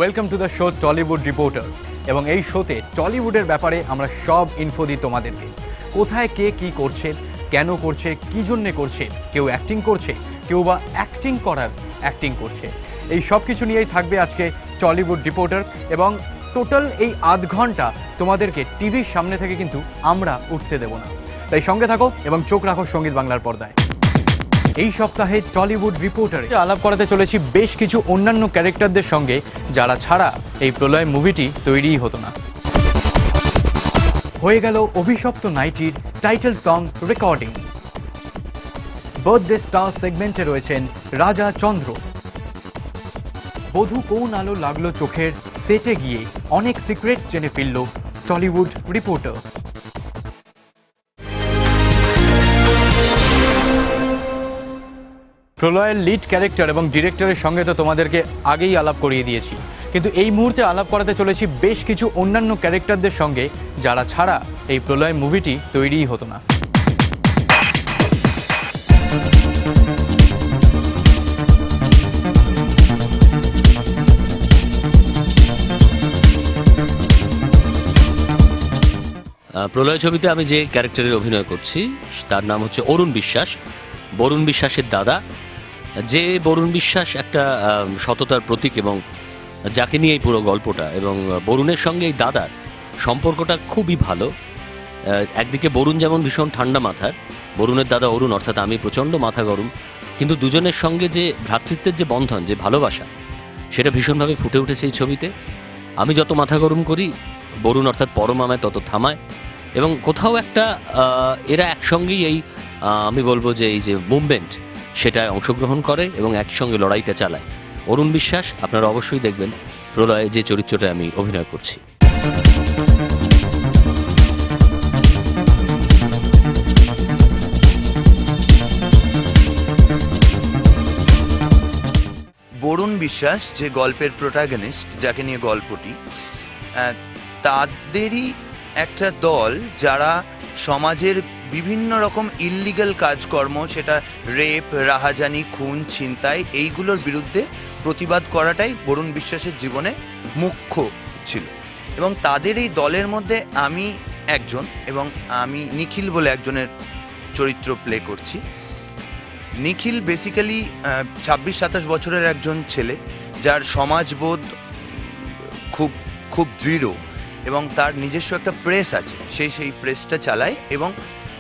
Welcome to the show Tollywood reporter. এবং এই শোতে টলিউডের ব্যাপারে আমরা সব ইনফো দিই তোমাদেরকে। কোথায় কে কী করছে, কেন করছে, কী জন্যে করছে, কেউ অ্যাক্টিং করছে, কেউ বা অ্যাক্টিং করছে, এই সব কিছু নিয়েই থাকবে আজকে টলিউড রিপোর্টার। এবং টোটাল এই আধ ঘন্টা তোমাদেরকে টিভির সামনে থেকে কিন্তু আমরা উঠতে দেব না, তাই সঙ্গে থাকো এবং চোখ রাখো সঙ্গীত বাংলার পর্দায়। এই সপ্তাহে টলিউড রিপোর্টারে আলাপ করাতে চলেছি বেশ কিছু অন্যান্য ক্যারেক্টারদের সঙ্গে, যারা ছাড়া এই প্রলয় মুভিটি তৈরিই হতো না। হয়ে গেল অভিশপ্ত নাইটির title song recording. Birthday star সেগমেন্টে রয়েছেন রাজা চন্দ্র। বধূ কোন আলো লাগলো চোখের সেটে গিয়ে অনেক সিক্রেটস জেনে ফিরল টলিউড রিপোর্টার। প্রলয়ের লিড ক্যারেক্টার এবং ডিরেক্টরের সঙ্গে তো তোমাদেরকে আগেই আলাপ করিয়ে দিয়েছি, কিন্তু এই মুহূর্তে আলাপ করাতে চলেছি বেশ কিছু অন্যান্য ক্যারেক্টারদের সঙ্গে, যারা ছাড়া এই প্রলয় মুভিটি তৈরিই হতো না। প্রলয় ছবিতে আমি যে ক্যারেক্টারের অভিনয় করছি তার নাম হচ্ছে অরুণ বিশ্বাস। বরুণ বিশ্বাসের দাদা, যে বরুণ বিশ্বাস একটা সততার প্রতীক এবং যাকে নিয়ে এই পুরো গল্পটা, এবং বরুণের সঙ্গে এই দাদার সম্পর্কটা খুবই ভালো। একদিকে বরুণ যেমন ভীষণ ঠান্ডা মাথার, বরুণের দাদা অরুণ অর্থাৎ আমি প্রচণ্ড মাথা গরম, কিন্তু দুজনের সঙ্গে যে ভ্রাতৃত্বের যে বন্ধন, যে ভালোবাসা, সেটা ভীষণভাবে ফুটে উঠেছে এই ছবিতে। আমি যত মাথা গরম করি, বরুণ অর্থাৎ পরম আমায় তত থামায়, এবং কোথাও একটা এরা একসঙ্গেই এই আমি বলবো যে এই যে মুভমেন্ট, সেটায় অংশগ্রহণ করে এবং একসঙ্গে লড়াইটা চালায়। অরুণ বিশ্বাস আপনারা অবশ্যই দেখবেন প্রলয়ে যে চরিত্রটা আমি অভিনয় করছি। বরুণ বিশ্বাস যে গল্পের প্রোটাগনিস্ট, যাকে নিয়ে গল্পটি, তাদেরই একটা দল যারা সমাজের বিভিন্ন রকম ইল্লিগাল কাজকর্ম, সেটা রেপ, রাহাজানি, খুন, ছিনতাই, এইগুলোর বিরুদ্ধে প্রতিবাদ করাটাই বরুণ বিশ্বাসের জীবনে মুখ্য ছিল। এবং তাদের এই দলের মধ্যে আমি একজন, এবং আমি নিখিল বলে একজনের চরিত্র প্লে করছি। নিখিল বেসিক্যালি 26-27 বছরের একজন ছেলে, যার সমাজবোধ খুব খুব দৃঢ়, এবং তার নিজস্ব একটা প্রেস আছে। সেই প্রেসটা চালায় এবং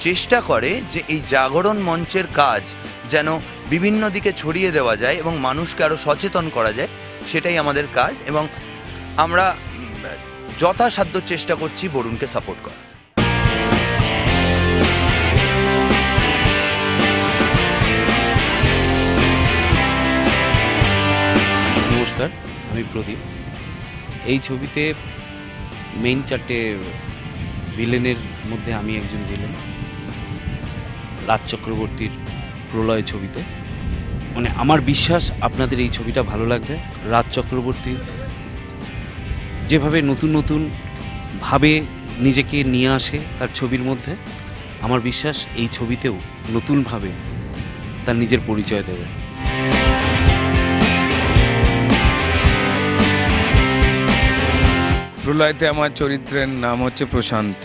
চেষ্টা করে যে এই জাগরণ মঞ্চের কাজ যেন বিভিন্ন দিকে ছড়িয়ে দেওয়া যায় এবং মানুষকে আরও সচেতন করা যায়, সেটাই আমাদের কাজ। এবং আমরা যথাসাধ্য চেষ্টা করছি বরুণকে সাপোর্ট করা। নমস্কার, আমি প্রদীপ। এই ছবিতে মেইন 4টে ভিলেনের মধ্যে আমি একজন ভিলেন। রাজ চক্রবর্তীর প্রলয় ছবিতে, মানে আমার বিশ্বাস আপনাদের এই ছবিটা ভালো লাগবে। রাজ চক্রবর্তী যেভাবে নতুন নতুন ভাবে নিজেকে নিয়ে আসে তার ছবির মধ্যে, আমার বিশ্বাস এই ছবিতেও নতুনভাবে তার নিজের পরিচয় দেবে। প্রলয়তে আমার চরিত্রের নাম হচ্ছে প্রশান্ত,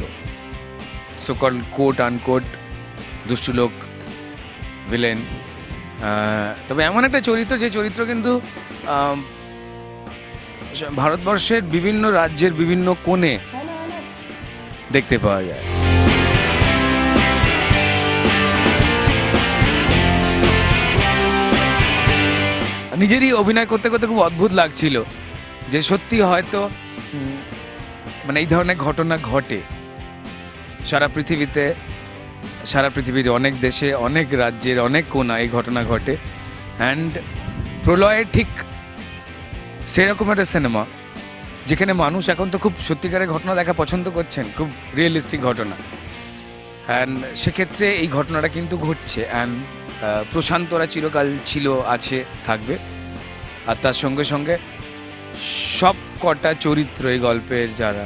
সোকল কোট আনকোট দুষ্টু লোক ভিলেন। তবে এমন একটা চরিত্র, যে চরিত্র কিন্তু ভারতবর্ষের বিভিন্ন রাজ্যের বিভিন্ন কোণে দেখতে পাওয়া যায়। নিজেরই অভিনয় করতে করতে খুব অদ্ভুত লাগছিল যে সত্যি হয়তো মানে এই ধরনের ঘটনা ঘটে সারা পৃথিবীতে, সারা পৃথিবীর অনেক দেশে, অনেক রাজ্যের অনেক কোণা এই ঘটনা ঘটে। অ্যান্ড প্রলয় ঠিক সেরকম একটা সিনেমা যেখানে মানুষ এখন তো খুব সত্যিকারের ঘটনা দেখা পছন্দ করছেন, খুব রিয়েলিস্টিক ঘটনা। অ্যান্ড সেক্ষেত্রে এই ঘটনাটা কিন্তু ঘটছে। অ্যান্ড প্রশান্তরা চিরকাল ছিল, আছে, থাকবে। আর তার সঙ্গে সঙ্গে সব কটা চরিত্র এই গল্পের যারা,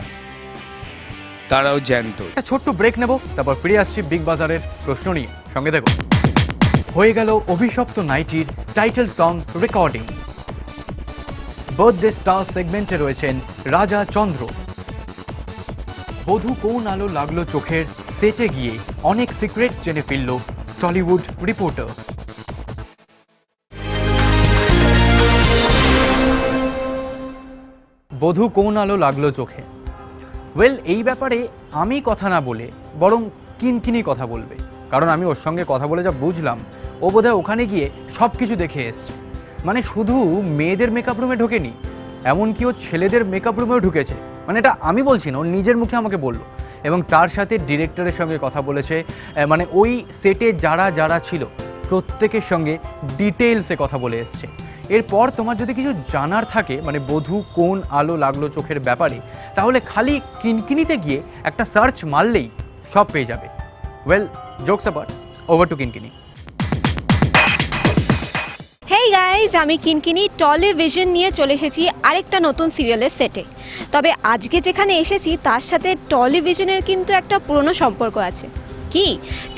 তারাও জ্যান্ত। একটা ছোট্ট ব্রেক নেব, তারপর ফিরে আসছি বিগ বাজারের প্রশ্ন নিয়ে। সঙ্গে দেখো। হয়ে গেল অভিশপ্ত নাইটির title song recording. Birthday star সেগমেন্টে রয়েছেন রাজা চন্দ্র। বধূ কোন আলো লাগলো চোখের সেটে গিয়ে অনেক সিক্রেটস জেনে ফিরল টলিউড রিপোর্টার। বধূ কোন আলো লাগলো চোখে, ওয়েল এই ব্যাপারে আমি কথা না বলে বরং কিনকিনি কথা বলবে, কারণ আমি ওর সঙ্গে কথা বলে যা বুঝলাম ও বোধহয় ওখানে গিয়ে সব কিছু দেখে এসছে। মানে শুধু মেয়েদের মেকআপ রুমে ঢোকেনি, এমনকি ও ছেলেদের মেকআপ রুমেও ঢুকেছে। মানে এটা আমি বলছি না, ও নিজের মুখে আমাকে বললো। এবং তার সাথে ডিরেক্টরের সঙ্গে কথা বলেছে, মানে ওই সেটে যারা যারা ছিল প্রত্যেকের সঙ্গে ডিটেলসে কথা বলে এসছে। এরপর তোমার যদি কিছু জানার থাকে মানে বধূ কোন আলো লাগলো চোখের ব্যাপারে, তাহলে খালি কিনকিনিতে গিয়ে একটা সার্চ মারলেই সব পেয়ে যাবে। Well, jokes apart, over to Kinkini. Hey guys, আমি কিনকিনি টেলিভিশন নিয়ে চলে এসেছি আরেকটা নতুন সিরিয়ালের সেটে। তবে আজকে যেখানে এসেছি তার সাথে টেলিভিশনের কিন্তু একটা পুরনো সম্পর্ক আছে। কি,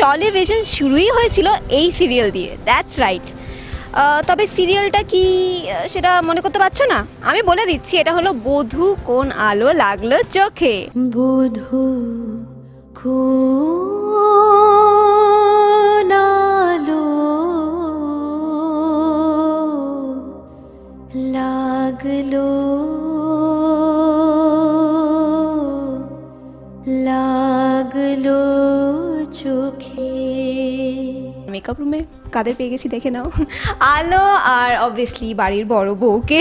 টেলিভিশন শুরুই হয়েছিল এই সিরিয়াল দিয়ে, দ্যাটস রাইট। তবে সিরিয়ালটা কি সেটা মনে করতে পারছো না? আমি বলে দিচ্ছি, এটা হলো বধূ কোন আলো লাগলো চোখে। বধূ কোন আলো লাগলো লাগলো চোখে। মেকআপ রুমে কাদের পেয়ে গেছি দেখে নাও, আলো আর অবভিয়াসলি বাড়ির বড় বউকে।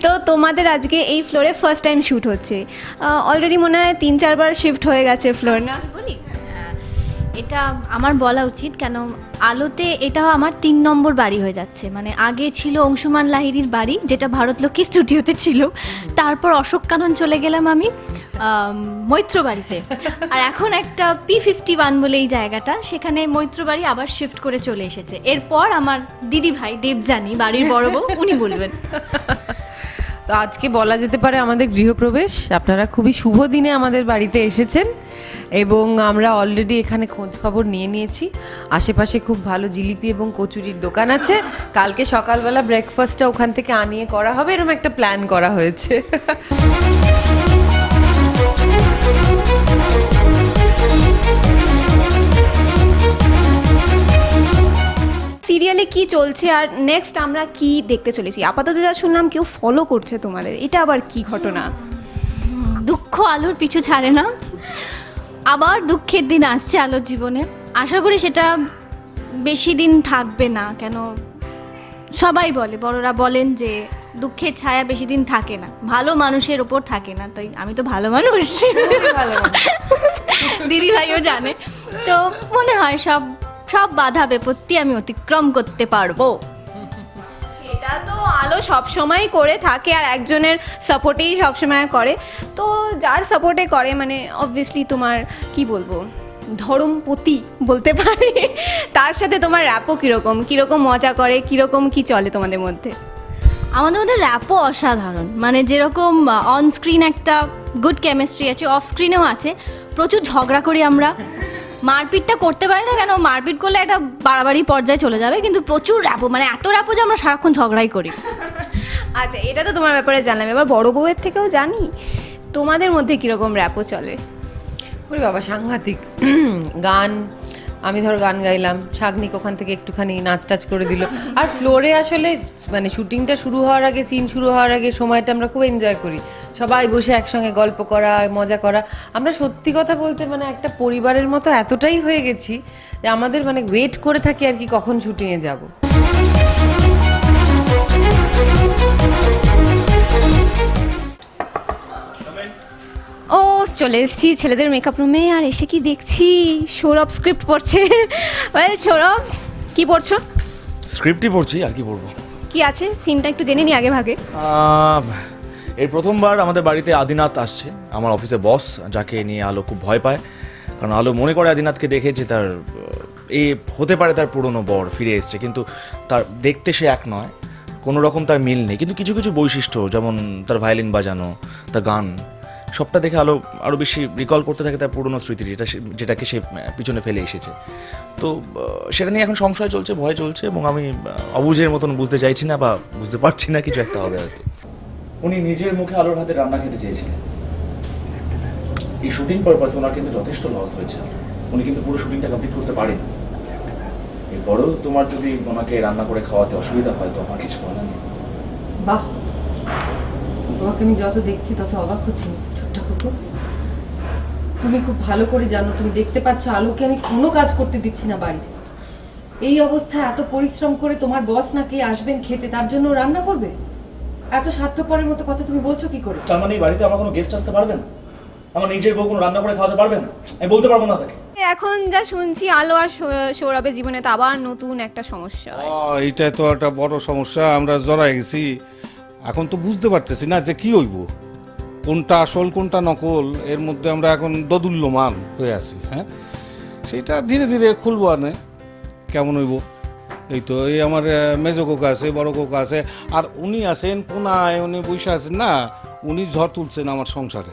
তো তোমাদের আজকে এই ফ্লোরে ফার্স্ট টাইম শ্যুট হচ্ছে। অলরেডি মনে হয় 3-4 বার শিফট হয়ে গেছে ফ্লোর, না? বলি, এটা আমার বলা উচিত, কেন আলোতে এটা আমার 3 নম্বর বাড়ি হয়ে যাচ্ছে। মানে আগে ছিল অংশুমান লাহিড়ীর বাড়ি, যেটা ভারতলক্ষ্মী স্টুডিওতে ছিল। তারপর অশোক কানন চলে গেলাম আমি মৈত্র বাড়িতে। আর এখন একটা P51 বলে এই জায়গাটা, সেখানে মৈত্র বাড়ি আবার শিফট করে চলে এসেছে। এরপর আমার দিদি ভাই দেবযানী, বাড়ির বড় বউ, উনি বলবেন। তো আজকে বলা যেতে পারে আমাদের গৃহপ্রবেশ। আপনারা খুবই শুভ দিনে আমাদের বাড়িতে এসেছেন এবং আমরা অলরেডি এখানে খোঁজ খবর নিয়ে নিয়েছি। আশেপাশে খুব ভালো জিলিপি এবং কচুরির দোকান আছে। কালকে সকালবেলা ব্রেকফাস্টটা ওখান থেকে আনিয়ে করা হবে, এরকম একটা প্ল্যান করা হয়েছে। সিরিয়ালে কি চলছে আর নেক্সট আমরা কি দেখতে চলেছি? আপাতত যা শুনলাম কেউ ফলো করছে তোমাদের, এটা আবার কি ঘটনা? দুঃখ আলোর পিছু ছাড়ে না, আবার দুঃখের দিন আসছে আলোর জীবনে। আশা করি সেটা বেশি দিন থাকবে না। কেন সবাই বলে, বড়রা বলেন যে দুঃখের ছায়া বেশি দিন থাকে না, ভালো মানুষের ওপর থাকে না। তাই আমি তো ভালো মানুষ, দিদি ভাইও জানে। তো মনে হয় সব সব বাধা বিপত্তি আমি অতিক্রম করতে পারবো। সেটা তো আলো সব সময় করে থাকে আর একজনের সাপোর্টেই সব সময় করে। তো যার সাপোর্টে করে মানে অবভিয়াসলি তোমার কি বলবো, ধর্মপতি বলতে পারি। তার সাথে তোমার র্যাপও কীরকম কীরকম মজা করে, কীরকম কি চলে তোমাদের মধ্যে? আমাদের মধ্যে র্যাপও অসাধারণ। মানে যেরকম অন স্ক্রিন একটা গুড কেমিস্ট্রি আছে, অফ স্ক্রিনেও আছে। প্রচুর ঝগড়া করি আমরা, মারপিটটা করতে পারি না, কেন মারপিট করলে একটা বাড়াবাড়ি পর্যায়ে চলে যাবে। কিন্তু প্রচুর র্যাপও, মানে এত র্যাপও যে আমরা সারাক্ষণ ঝগড়াই করি। আচ্ছা, এটা তো তোমার ব্যাপারে জানলাম। এবার বড় বউয়ের থেকেও জানি তোমাদের মধ্যে কীরকম র্যাপও চলে। ওরে বাবা, সাংঘাতিক গান। আমি ধর গান গাইলাম, শাগনিক ওখান থেকে একটুখানি নাচ টাচ করে দিল। আর ফ্লোরে আসলে মানে শুটিংটা শুরু হওয়ার আগে, সিন শুরু হওয়ার আগে সময়টা আমরা খুব এনজয় করি। সবাই বসে একসঙ্গে গল্প করা, মজা করা। আমরা সত্যি কথা বলতে মানে একটা পরিবারের মতো এতটাই হয়ে গেছি যে আমাদের মানে ওয়েট করে থাকি আর কি কখন শুটিংয়ে যাব। ও চলে এসেছি ছেলেদের মেকআপ রুমে, আর এসে কি দেখছি সৌরভ স্ক্রিপ্ট পড়ছে। সৌরভ, কি পড়ছো? স্ক্রিপ্টই পড়ছি, আর কি পড়বো। কি আছে সিনটা একটু জেনে নি আগে ভাগে। এই প্রথমবার আমাদের বাড়িতে আদিনাথ আসছে, আমার অফিসে বস, যাকে নিয়ে আলো খুব ভয় পায়। কারণ আলো মনে করে আদিনাথকে দেখে যে তার এই হতে পারে তার পুরনো বর ফিরে এসছে, কিন্তু তার দেখতে সে এক নয়, কোনো রকম তার মিল নেই। কিন্তু কিছু কিছু বৈশিষ্ট্য, যেমন তার ভায়োলিন বাজানো, তার গান, সবটা দেখে আলো আরও বেশি রিকল করতে থাকে তার পুরনো স্মৃতি, যেটাকে সে পিছনে ফেলে এসেছে। তো সেটা নিয়ে এখন সংশয় চলছে, ভয় চলছে, এবং আমি অবুঝের মতন বুঝতে চাইছি না, বা বুঝতে পারছি না কিছু একটা হবে হয়তো। উনি নিজের মুখে আলোর হাতে রান্না খেতে চেয়েছিলেন। এই শুটিং পারপাসে ওনার কিন্তু যথেষ্ট লস হয়েছে, উনি কিন্তু পুরো শুটিংটা কমপ্লিট করতে পারেন। এরপরেও তোমার যদি ওনাকে রান্না করে খাওয়াতে অসুবিধা হয় তো আমার কিছু বলার নেই। বাহ, তোমাকে আমি যত দেখছি তত অবাক হচ্ছি ছোট্ট কুকুর। তুমি খুব ভালো করে জানো, তুমি দেখতে পাচ্ছ আলোকে আমি কোনো কাজ করতে দিচ্ছি না বাড়ির। এই অবস্থায় এত পরিশ্রম করে তোমার বস না কে আসবেন খেতে, তার জন্য ও রান্না করবে? এত স্বার্থপরের মতো কথা তুমি বলছো কি করে? তার মানে এই বাড়িতে আমার কোনো গেস্ট আসতে পারবে না? আমার নিজের বউ কোনো রান্না করে খাওয়াতে পারবে না? আমি বলতে পারবো না তাকে। এখন যা শুনছি আলো আর সৌরভের জীবনে তো আবার নতুন একটা সমস্যা। এইটা তো একটা বড় সমস্যা, আমরা জড়াই গেছি। এখন তো বুঝতে পারতেছি না যে কি হইব, কোনটা আসল কোনটা নকল, এর মধ্যে আমরা এখন দোদুল্যমান হয়ে আছি। হ্যাঁ, সেটা ধীরে ধীরে খুলবো। আনে কেমন হইব, এই তো এই আমার মেজো কোকা আছে, বড় কোকা আছে, আর উনি আছেন কোনায়, উনি বসে আছেন না, উনি ঝড় তুলছেন আমার সংসারে।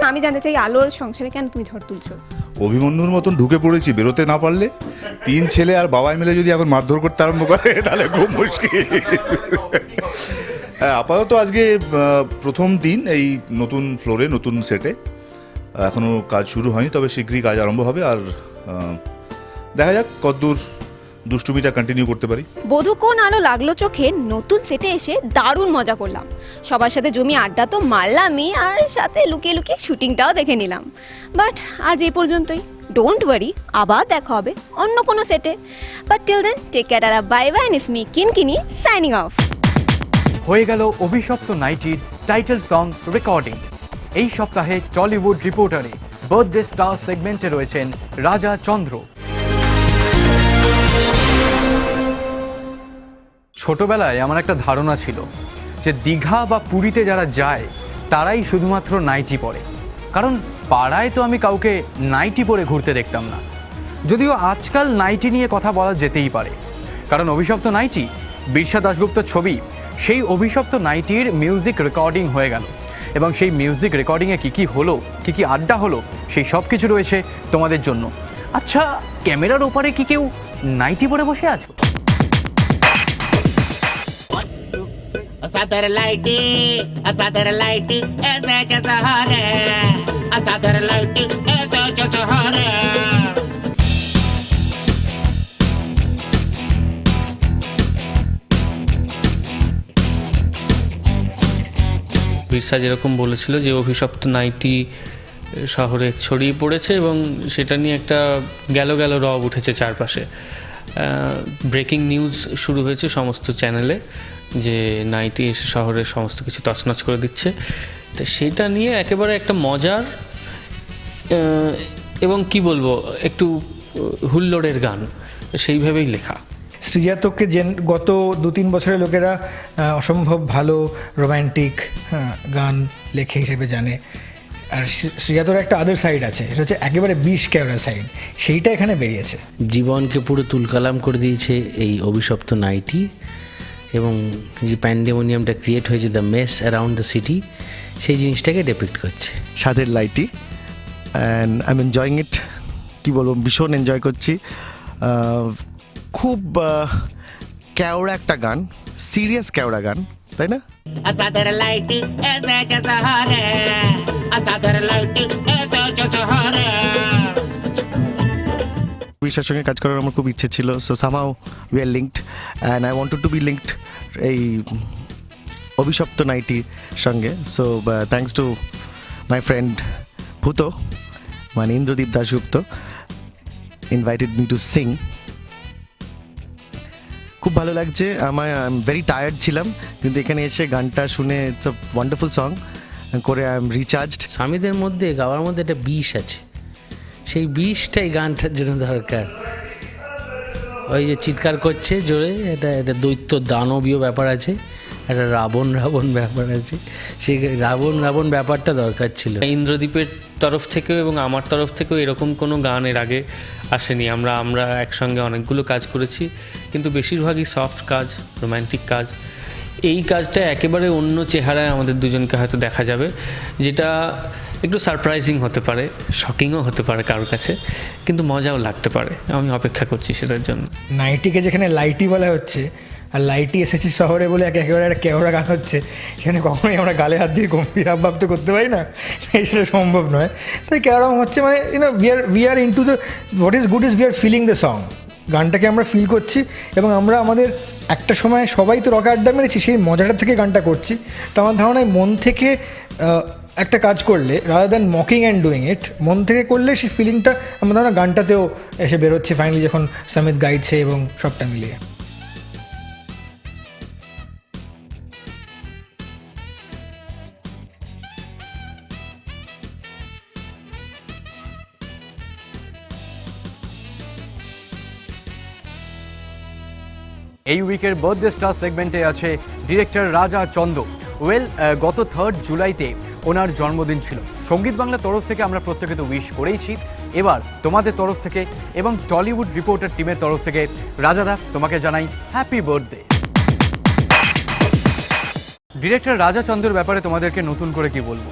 আমি জানতে চাই আলোর সংসারে কেন তুমি ঝড় তুলছো? অভিমন্যুর মতন ঢুকে পড়েছি, বেরোতে না পারলে। 3 ছেলে আর বাবাই মিলে যদি এখন মারধর করতে আরম্ভ করে তাহলে খুব মুশকিল। হ্যাঁ, আপাতত আজকে প্রথম দিন এই নতুন ফ্লোরে, নতুন সেটে। এখনও কাজ শুরু হয়নি, তবে শীঘ্রই কাজ আরম্ভ হবে। আর দেখা যাক কতদূর দুষ্টুমিটা কন্টিনিউ করতে পারি। বধূ কোন আলো লাগলো চোখে নতুন সেটে এসে দারুণ মজা করলাম। সবার সাথে জমি আড্ডা তো মারলামই, আর সাথে লুকিয়ে লুকিয়ে শুটিংটাও দেখে নিলাম। বাট আজ এই পর্যন্তই। ডোন্ট ওয়ারি, আবার দেখা হবে অন্য কোনো সেটে। But till then take care, আর bye bye. It's me Kinkini signing off. হয়ে গেল অভিশপ্ত নাইটির টাইটেল সং রেকর্ডিং। এই সপ্তাহে টলিউড রিপোর্টারে বার্থডে স্টার সেগমেন্টে রয়েছেন রাজা চন্দ্র। ছোটবেলায় আমার একটা ধারণা ছিল যে দীঘা বা পুরীতে যারা যায় তারাই শুধুমাত্র নাইটি পরে, কারণ পাড়ায় তো আমি কাউকে নাইটি পরে ঘুরতে দেখতাম না। যদিও আজকাল নাইটি নিয়ে কথা বলা যেতেই পারে, কারণ অভিশপ্ত নাইটি, বিরসা দাশগুপ্তর ছবি, সেই অভিশপ্ত নাইটির মিউজিক রেকর্ডিং হয়ে গেল। এবং সেই মিউজিক রেকর্ডিংয়ে কী কী হলো, কী কী আড্ডা হলো, সেই সব কিছু রয়েছে তোমাদের জন্য। আচ্ছা, ক্যামেরার ওপারে কি কেউ নাইটি পরে বসে আছো? असादर लाइटी ऐसे जैसा हारे असादर लाइटी ऐसे जैसा हारे বিরসা যেরকম বলেছিল যে অভিশপ্ত নাইটি শহরে ছড়িয়ে পড়েছে এবং সেটা নিয়ে একটা গেল রব উঠেছে চারপাশে। ব্রেকিং নিউজ শুরু হয়েছে সমস্ত চ্যানেলে যে নাইটি এসে শহরের সমস্ত কিছু তছনছ করে দিচ্ছে। তো সেটা নিয়ে একেবারে একটা মজার এবং কি বলবো, একটু হুল্লোড়ের গান, সেইভাবেই লেখা। শ্রীজাতককে গত 2-3 বছরে লোকেরা অসম্ভব ভালো রোম্যান্টিক গান লেখে হিসেবে জানে। আর শ্রীজাতর একটা আদার সাইড আছে, সেটা হচ্ছে একেবারে 20 ক্যামেরা সাইড, সেইটা এখানে বেরিয়েছে। জীবনকে পুরো তুলকালাম করে দিয়েছে এই অভিশপ্ত নাইটি, এবং যে প্যান্ডেমোনিয়ামটা ক্রিয়েট হয়েছে, the mess around the city, সেই জিনিসটাকে ডেপিক্ট করছে। স্বাদের লাইটি, and I am enjoying it. কী বলবো, ভীষণ এনজয় করছি। খুব ক্যাওড়া একটা গান, সিরিয়াস ক্যাওড়া গান, তাই না? असादर लाइटी ऐसे जैसा हारे असादर लाइटी ऐसे जैसा हारे। বিরসার সঙ্গে কাজ করার আমার খুব ইচ্ছে ছিল, so somehow we are linked and I wanted to be linked এই অভিশপ্ত নাইটির সঙ্গে। So thanks to my friend ভূত, মানে Indradeep Dasgupta, invited me to sing. খুব ভালো লাগছে আমার। আই এম ভেরি টায়ার্ড ছিলাম, কিন্তু এখানে এসে গানটা শুনে ইটস আ ওয়ান্ডারফুল সং করে আই এম রিচার্জড। স্বামীদের মধ্যে গাওয়ার মধ্যে একটা বিষ আছে, সেই বিষটাই গানটার জন্য দরকার। ওই যে চিৎকার করছে জোরে, এটা দৈত্য দানবীয় ব্যাপার আছে, একটা রাবণ ব্যাপার আছে, সেই রাবণ ব্যাপারটা দরকার ছিল। ইন্দ্রদীপের তরফ থেকেও এবং আমার তরফ থেকেও এরকম কোনো গান এর আগে আসেনি। আমরা একসঙ্গে অনেকগুলো কাজ করেছি, কিন্তু বেশিরভাগই সফট কাজ, রোম্যান্টিক কাজ। এই কাজটা একেবারে অন্য চেহারায় আমাদের দুজনকে হয়তো দেখা যাবে, যেটা একটু সারপ্রাইজিং হতে পারে, শকিংও হতে পারে কারোর কাছে, কিন্তু মজাও লাগতে পারে। আমি অপেক্ষা করছি সেটার জন্য। নাইটিকে যেখানে লাইটি বলা হচ্ছে, আর লাইটি এসেছি শহরে বলে একেবারে একটা কেওড়া গান হচ্ছে, সেখানে কখনোই আমরা গালে হাত দিয়ে গম্ভীর হাবভাব তো করতে পারি না, সেটা সম্ভব নয়। তাই কেওড়া হচ্ছে মানে we are into the what is good is we are filling the song, গানটাকে আমরা ফিল করছি এবং আমরা আমাদের একটা সময় সবাই তো রকে আড্ডা মেরেছি, সেই মজাটা থেকে গানটা করছি। তো আমার ধারণায় মন থেকে একটা কাজ করলে, rather than mocking and doing it, মন থেকে করলে সেই ফিলিংটা আমার ধারণা গানটাতেও এসে বেরোচ্ছে ফাইনালি যখন সমিত গাইছে এবং সবটা মিলিয়ে। এই উইকের বার্থডে স্টার সেগমেন্টে আছে ডিরেক্টর রাজা চন্দ। গত 3 জুলাইতে ওনার জন্মদিন ছিল। সঙ্গীত বাংলার তরফ থেকে আমরা প্রত্যেকে তো উইশ করেইছি, এবার তোমাদের তরফ থেকে এবং টলিউড রিপোর্টার টিমের তরফ থেকে রাজাদা তোমাকে জানাই হ্যাপি বার্থডে। ডিরেক্টর রাজা চন্দ্রের ব্যাপারে তোমাদেরকে নতুন করে কি বলবো,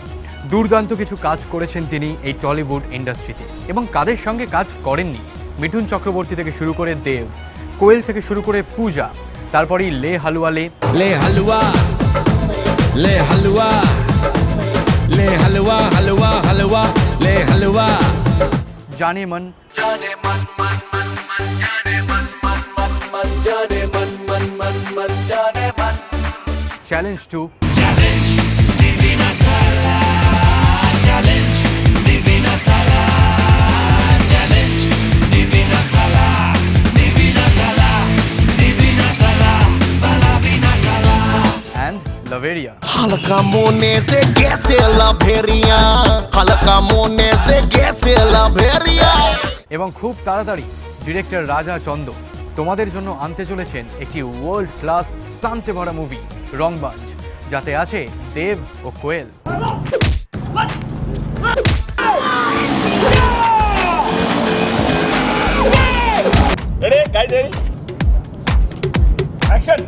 দুর্দান্ত কিছু কাজ করেছেন তিনি এই টলিউড ইন্ডাস্ট্রিতে, এবং কাদের সঙ্গে কাজ করেননি, মিঠুন চক্রবর্তী থেকে শুরু করে দেব, কোয়েল থেকে শুরু করে পূজা, তারপরেই লে হালুয়া লে লে হালুয়া লে হালুয়া লে হালুয়া হালুয়া হালুয়া লে হালুয়া জানে মন জানে মন মন মন মন জানে মন মন মন মন জানে মন মন মন মন জানে মন চ্যালেঞ্জ টু চ্যালেঞ্জ ডিভিনা সালা চ্যালেঞ্জ ডিভিনা সালা চ্যালেঞ্জ ডিভিনা সালা ডিভিনা সালা ডিভিনা সালা বালাবিনা সালা and Laveria. हल्का मोने से कैसे लभेरिया हल्का मोने से कैसे लभेरिया। এবং খুব তাড়াতাড়ি ডিরেক্টর রাজা চন্দ তোমাদের জন্য আনতে চলেছেন একটি ওয়ার্ল্ড ক্লাস স্টান্টে ভরা মুভি রংবাজ, যাতে আছে দেব ও Koel. Ready? Guys, ready? Action!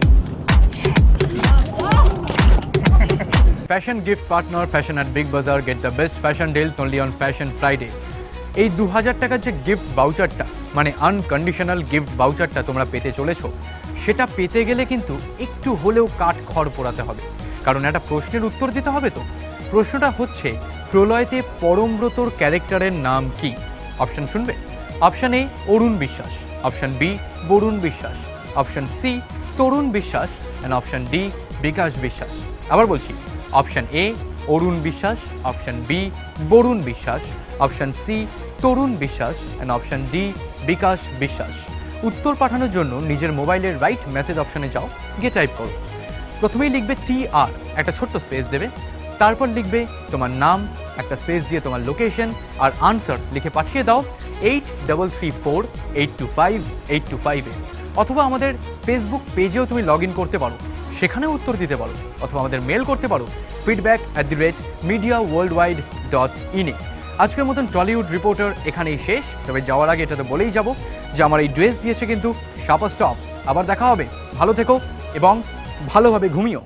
Fashion gift partner fashion at Big Bazaar, get the best fashion deals only on fashion Friday. এই 2000 টাকার যে গিফট ভাউচারটা, মানে আনকন্ডিশনাল গিফট ভাউচারটা তোমরা পেতে চলেছো, সেটা পেতে গেলে কিন্তু একটু হলেও কাঠ খড় পোড়াতে হবে, কারণ একটা প্রশ্নের উত্তর দিতে হবে। তো প্রশ্নটা হচ্ছে, প্রলয়তে পরমব্রতর ক্যারেক্টারের নাম কি? অপশন শুনবে। অপশন এ অরুণ বিশ্বাস, অপশন বি বরুণ বিশ্বাস, অপশন সি তরুণ বিশ্বাস, অ্যান্ড অপশন ডি বিকাশ বিশ্বাস। আবার বলছি, অপশন এ অরুণ বিশ্বাস, অপশন বি বরুণ বিশ্বাস, অপশন সি তরুণ বিশ্বাস, অ্যান্ড অপশন ডি বিকাশ বিশ্বাস। উত্তর পাঠানোর জন্য নিজের মোবাইলের রাইট মেসেজ অপশনে যাও, গিয়ে টাইপ করো। প্রথমেই লিখবে TR, একটা ছোট্ট স্পেস দেবে, তারপর লিখবে তোমার নাম, একটা স্পেস দিয়ে তোমার লোকেশন আর আনসার লিখে পাঠিয়ে দাও 8334825825-এ। অথবা আমাদের ফেসবুক পেজেও তুমি লগ ইন করতে পারো, সেখানেও উত্তর দিতে পারো, অথবা আমাদের মেল করতে পারো feedback@mediaworldwide.in এ। আজকের মতন টলিউড রিপোর্টার এখানেই শেষ। তবে যাওয়ার আগে এটাতে বলেই যাব যে আমার এই ড্রেস দিয়েছে কিন্তু শাপা স্টপ। আবার দেখা হবে, ভালো থেকো এবং ভালোভাবে ঘুমিও।